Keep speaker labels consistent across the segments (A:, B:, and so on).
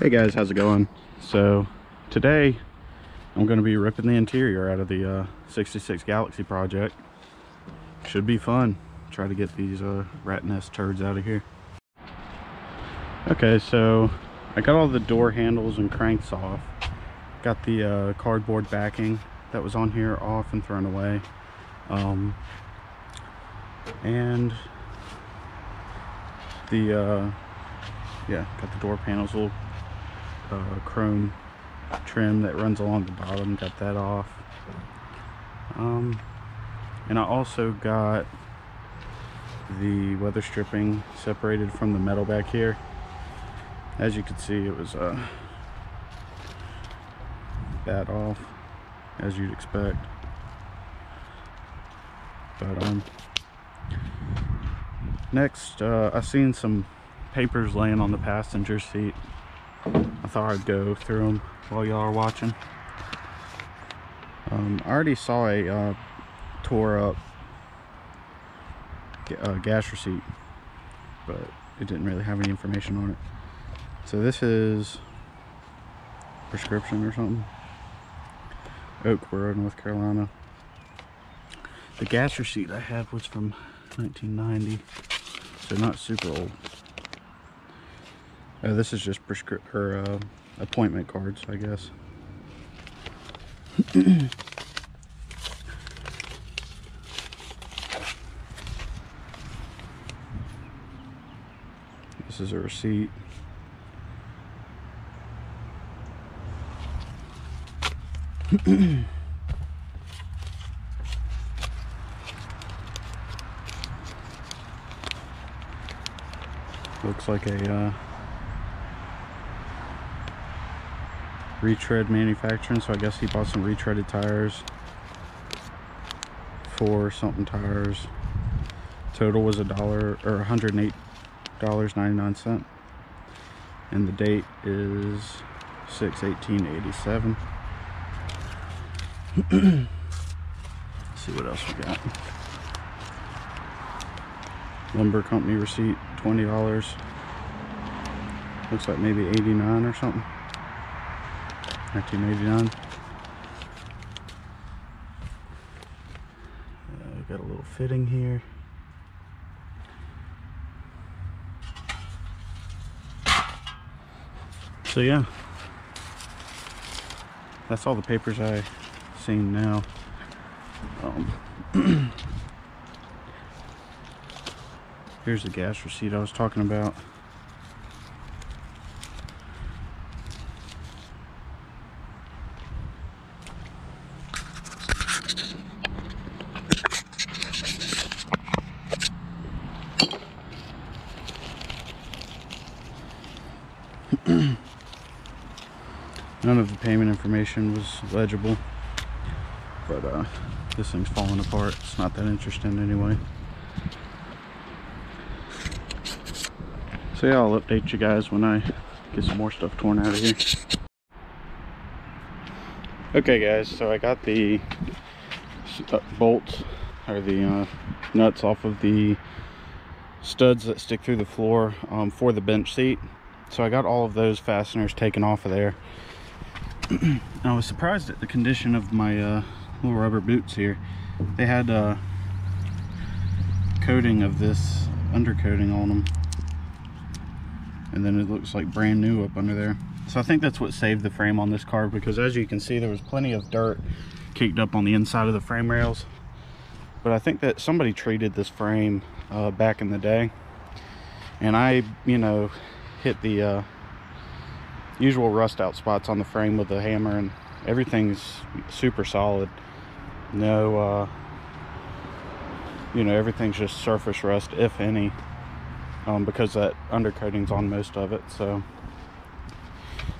A: Hey guys, how's it going? So today I'm going to be ripping the interior out of the 66 Galaxie project. Should be fun. Try to get these rat nest turds out of here. Okay, so I got all the door handles and cranks off. Got the cardboard backing that was on here off and thrown away. And the yeah, got the door panels, little chrome trim that runs along the bottom, got that off. And I also got the weather stripping separated from the metal back here. As you can see, it was that off, as you'd expect. But next, I seen some papers laying on the passenger seat. I thought I'd go through them while y'all are watching. I already saw a tore up gas receipt, but it didn't really have any information on it. So this is prescription or something. Oakboro, North Carolina. The gas receipt I had was from 1990, so not super old. This is just appointment cards, I guess. This is a receipt. Looks like a retread manufacturing, so I guess he bought some retreaded tires for something tires. Total was $108.99, and the date is 6/18/87. See what else we got. Lumber company receipt, $20. Looks like maybe 89 or something. 1989. Got a little fitting here. So yeah, that's all the papers I seen now. Here's the gas receipt I was talking about. None of the payment information was legible, but this thing's falling apart. It's not that interesting anyway. So yeah, I'll update you guys when I get some more stuff torn out of here. Okay guys, so I got the bolts, or the nuts off of the studs that stick through the floor for the bench seat. So I got all of those fasteners taken off of there. And I was surprised at the condition of my little rubber boots here. They had coating of this undercoating on them, and then it looks like brand new up under there. So I think that's what saved the frame on this car, because as you can see, there was plenty of dirt caked up on the inside of the frame rails. But I think that somebody treated this frame back in the day, and I, hit the usual rust out spots on the frame with a hammer, and everything's super solid. No, everything's just surface rust, if any, because that undercoating's on most of it. So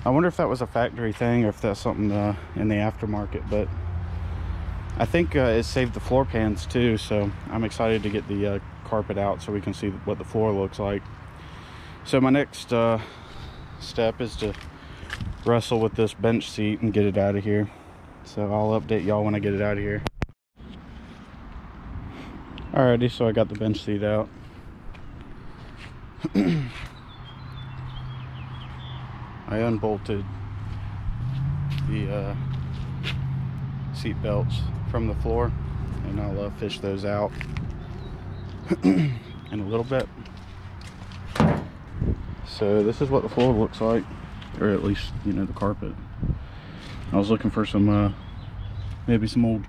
A: I wonder if that was a factory thing or if that's something in the aftermarket, but I think it saved the floor pans too. So I'm excited to get the carpet out so we can see what the floor looks like. So my next step is to wrestle with this bench seat and get it out of here. So I'll update y'all when I get it out of here. Alrighty, so I got the bench seat out. I unbolted the seat belts from the floor, and I'll fish those out in a little bit. So this is what the floor looks like, or at least, you know, the carpet. I was looking for some maybe some old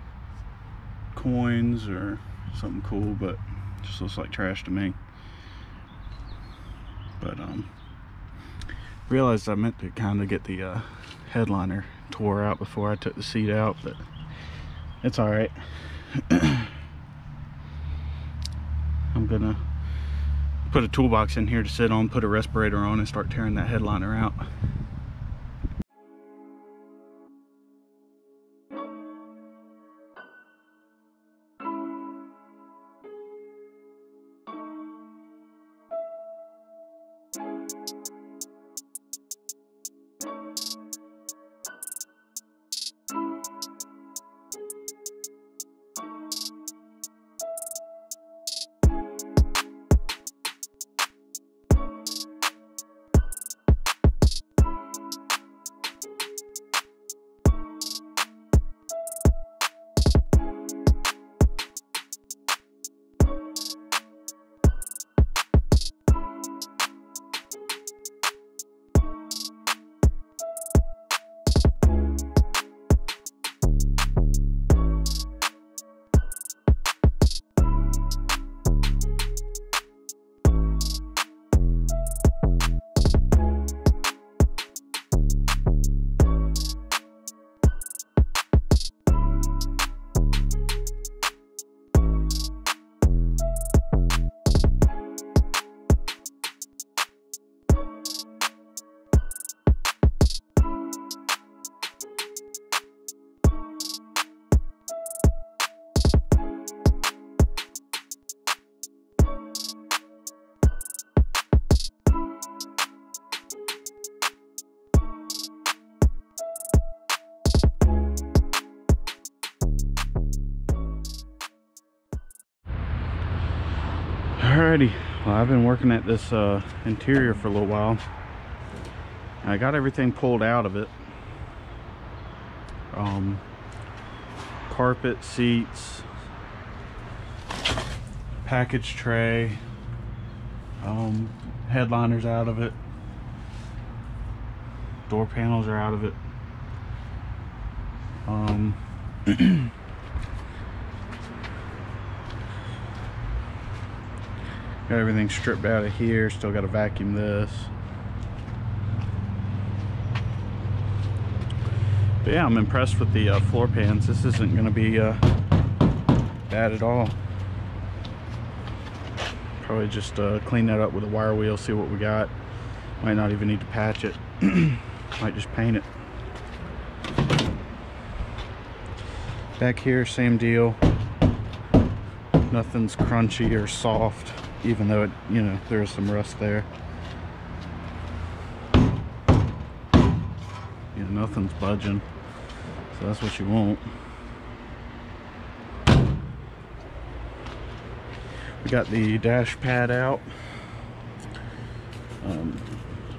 A: coins or something cool, but just looks like trash to me. But realized I meant to kind of get the headliner tore out before I took the seat out, but it's all right. I'm gonna put a toolbox in here to sit on, put a respirator on, and start tearing that headliner out. Alrighty, well, I've been working at this interior for a little while. I got everything pulled out of it. Carpet, seats, package tray, headliners out of it, door panels are out of it. Got everything stripped out of here. Still got to vacuum this. But yeah, I'm impressed with the floor pans. This isn't going to be bad at all. Probably just clean that up with a wire wheel, see what we got. Might not even need to patch it. Might just paint it. Back here, same deal. Nothing's crunchy or soft, even though it, you know, there's some rust there. Yeah, nothing's budging, so that's what you want. We got the dash pad out.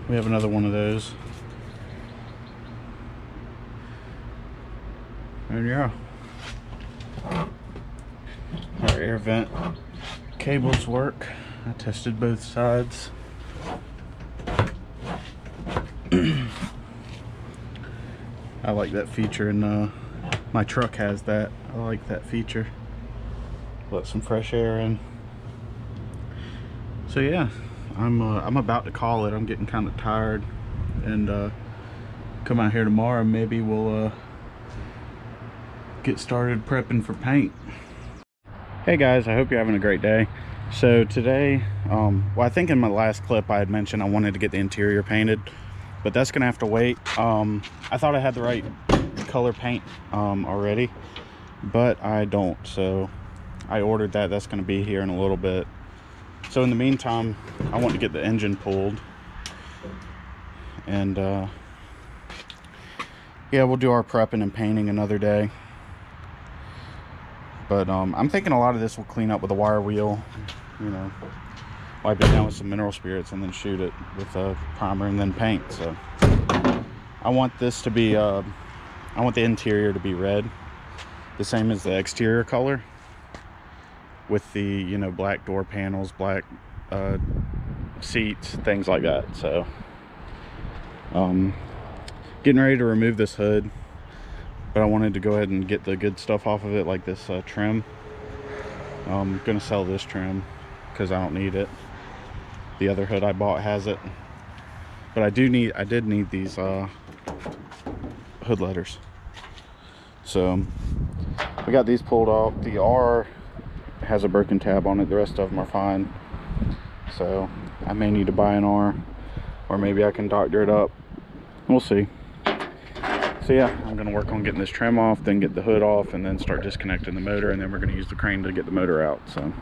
A: We have another one of those. And yeah, our air vent cables work. I tested both sides. I like that feature, and my truck has that. I like that feature. Let some fresh air in. So yeah, I'm about to call it. I'm getting kind of tired, and come out here tomorrow. Maybe we'll get started prepping for paint. Hey guys, I hope you're having a great day. So today, well, I think in my last clip I had mentioned I wanted to get the interior painted, but that's gonna have to wait. I thought I had the right color paint already, but I don't, so I ordered that. That's gonna be here in a little bit. So in the meantime, I want to get the engine pulled, and yeah, we'll do our prepping and painting another day. But I'm thinking a lot of this will clean up with a wire wheel, you know, wipe it down with some mineral spirits and then shoot it with a primer and then paint. So I want this to be, I want the interior to be red, the same as the exterior color, with the, you know, black door panels, black seats, things like that. So getting ready to remove this hood, but I wanted to go ahead and get the good stuff off of it, like this trim. I'm gonna sell this trim because I don't need it. The other hood I bought has it, but I did need these hood letters. So we got these pulled off. The R has a broken tab on it, the rest of them are fine. So I may need to buy an R, or maybe I can doctor it up. We'll see. So yeah, I'm gonna work on getting this trim off, then get the hood off, and then start disconnecting the motor, and then we're gonna use the crane to get the motor out. So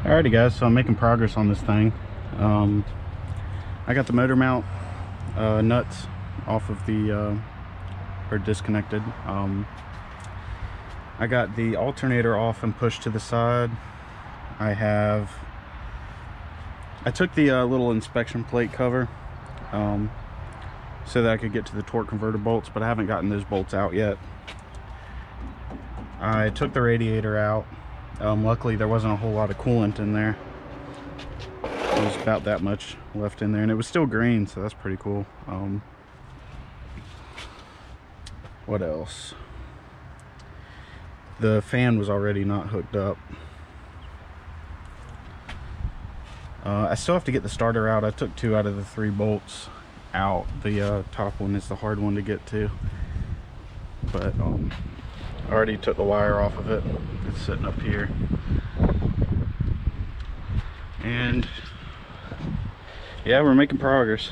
A: alrighty guys, so I'm making progress on this thing. I got the motor mount nuts off of the or disconnected. I got the alternator off and pushed to the side. I took the little inspection plate cover so that I could get to the torque converter bolts, but I haven't gotten those bolts out yet. I took the radiator out. Luckily there wasn't a whole lot of coolant in there. There was about that much left in there, and it was still green, so that's pretty cool. What else? The fan was already not hooked up. I still have to get the starter out. I took 2 out of the 3 bolts out. The top one is the hard one to get to, but I already took the wire off of it. It's sitting up here, and yeah, we're making progress.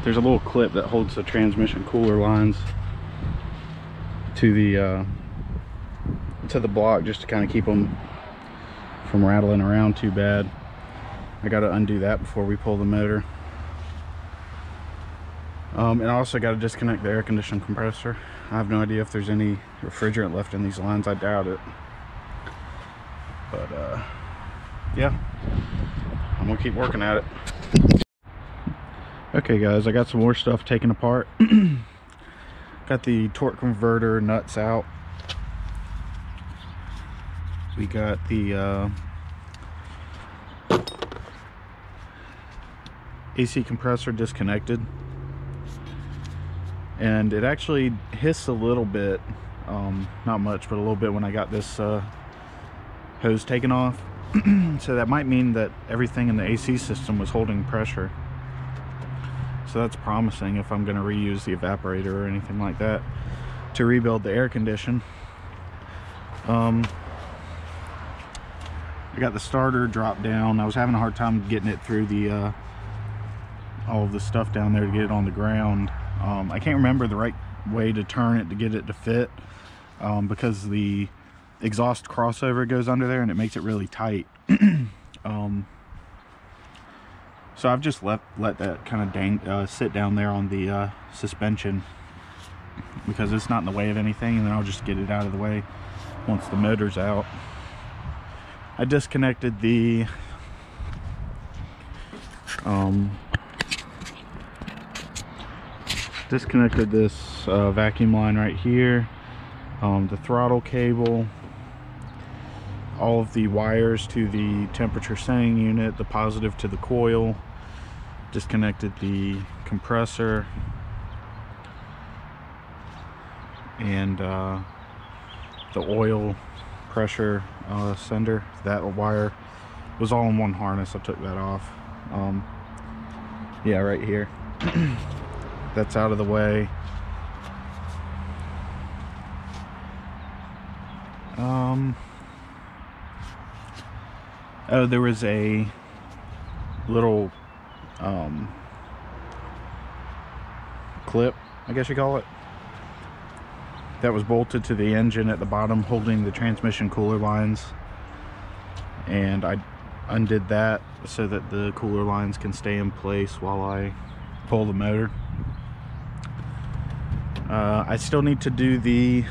A: There's a little clip that holds the transmission cooler lines to the block, just to kind of keep them from rattling around too bad. I got to undo that before we pull the motor. And I also got to disconnect the air conditioning compressor. I have no idea if there's any refrigerant left in these lines. I doubt it. But yeah, I'm gonna keep working at it. Okay guys, I got some more stuff taken apart. Got the torque converter nuts out. We got the AC compressor disconnected, and it actually hissed a little bit, not much, but a little bit when I got this hose taken off. So that might mean that everything in the AC system was holding pressure. So that's promising if I'm going to reuse the evaporator or anything like that to rebuild the air condition. I got the starter dropped down. I was having a hard time getting it through the all of the stuff down there to get it on the ground. I can't remember the right way to turn it to get it to fit, because the exhaust crossover goes under there and it makes it really tight. So I've just let that kind of sit down there on the suspension, because it's not in the way of anything, and then I'll just get it out of the way once the motor's out. I disconnected the disconnected this vacuum line right here, the throttle cable, all of the wires to the temperature setting unit, the positive to the coil, disconnected the compressor, and the oil pressure sender. That wire was all in one harness. I took that off. Yeah, right here. That's out of the way. Oh, there was a little clip, I guess you call it, that was bolted to the engine at the bottom, holding the transmission cooler lines, and I undid that so that the cooler lines can stay in place while I pull the motor. I still need to do the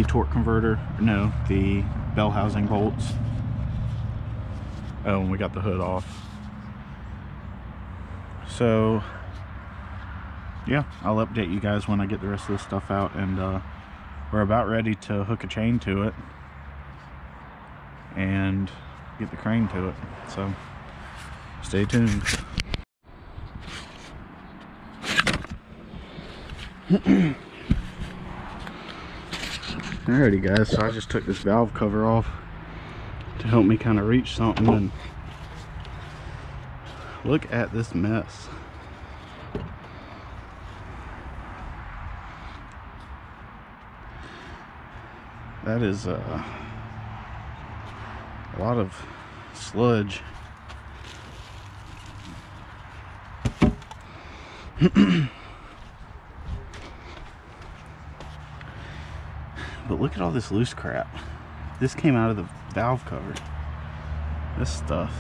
A: torque converter, no, the bell housing bolts. Oh, and we got the hood off. So yeah, I'll update you guys when I get the rest of this stuff out, and we're about ready to hook a chain to it and get the crane to it, so stay tuned. Alrighty guys, so I just took this valve cover off to help me kind of reach something, and look at this mess. That is a lot of sludge. But look at all this loose crap. This came out of the valve cover. This stuff.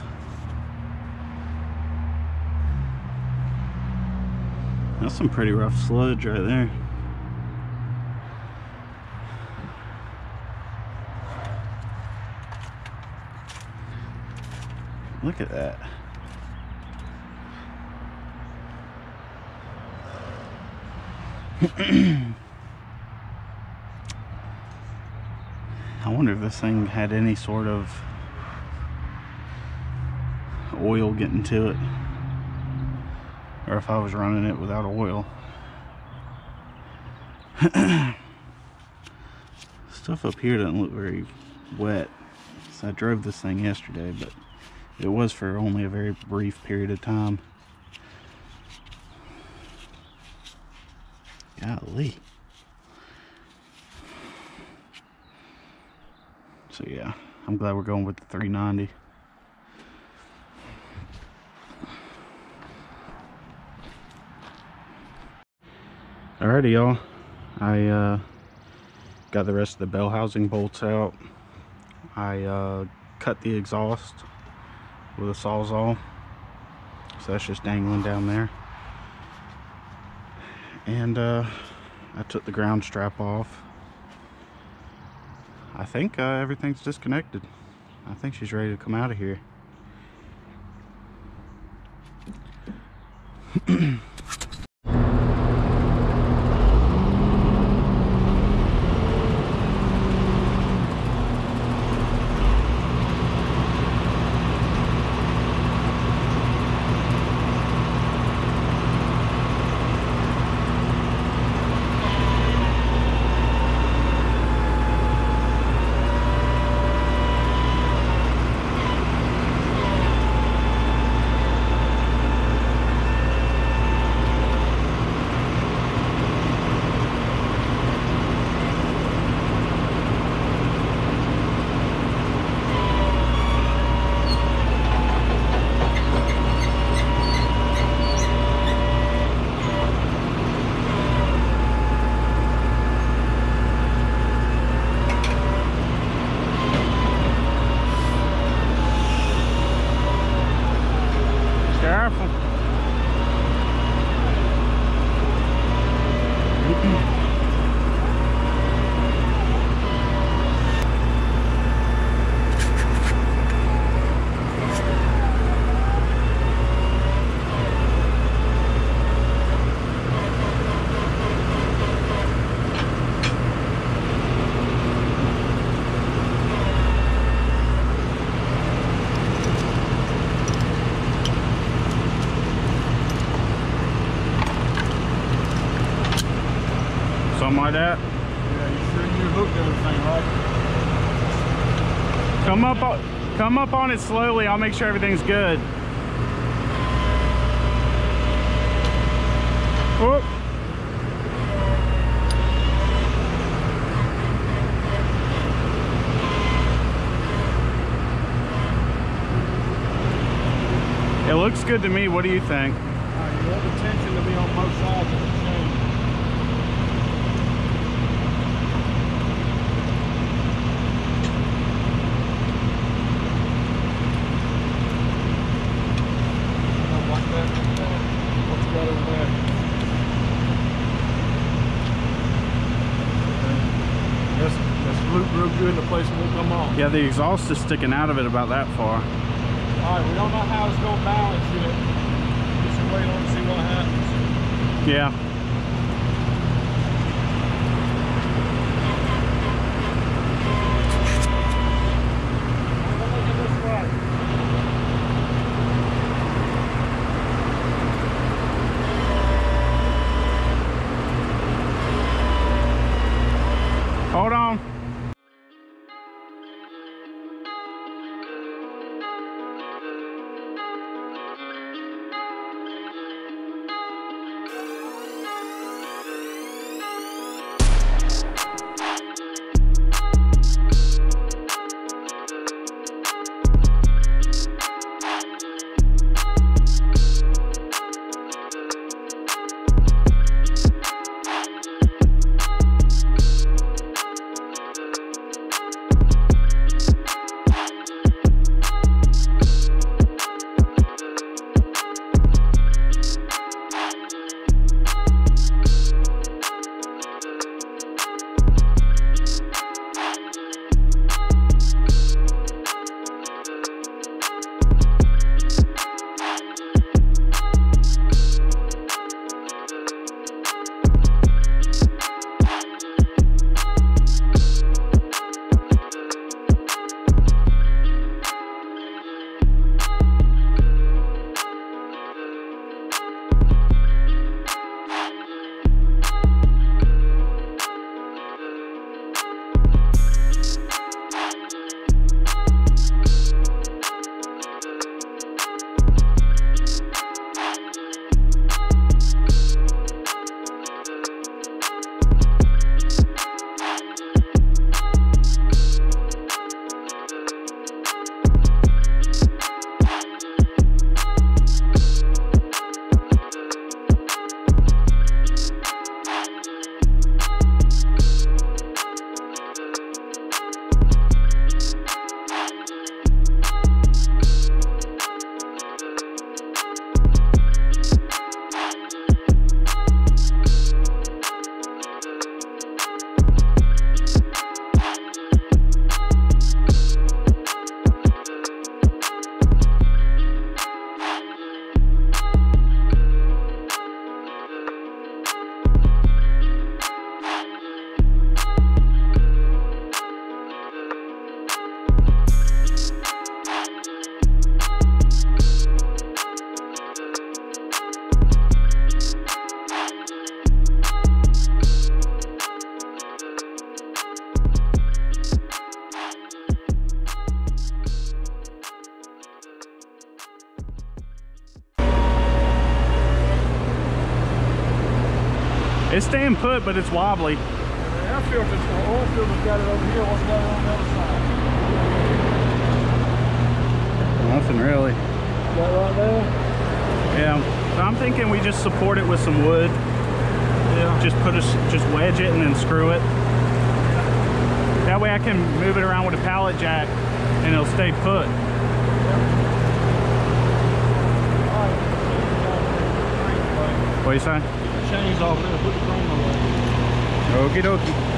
A: That's some pretty rough sludge right there. Look at that. I wonder if this thing had any sort of oil getting to it, or if I was running it without oil. Stuff up here doesn't look very wet. So I drove this thing yesterday, but it was for only a very brief period of time. Golly. So yeah, I'm glad we're going with the 390. Alrighty y'all, I got the rest of the bell housing bolts out. I cut the exhaust with a sawzall, so that's just dangling down there. And I took the ground strap off. I think everything's disconnected. I think she's ready to come out of here. Something like that?
B: Yeah, you sure you hooked everything right?
A: Come up on it slowly. I'll make sure everything's good. Whoop. It looks good to me. What do you think?
B: You want the tension to be on both sides of the chain. Like that. What's got over there? That's looped real good. The place won't come off.
A: Yeah, the exhaust is sticking out of it about that far.
B: Alright, we don't know how it's going to balance yet. Just wait on to see what happens.
A: Yeah. Hold on. It's staying put, but it's wobbly.
B: The air filter, the oil filter's got it over here. What's going on the other side?
A: Nothing really.
B: That right there?
A: Yeah. So I'm thinking we just support it with some wood.
B: Yeah.
A: Just wedge it and then screw it. That way I can move it around with a pallet jack and it'll stay put. What do you say?
B: Chains off there, put the frame away.
A: Okie dokie.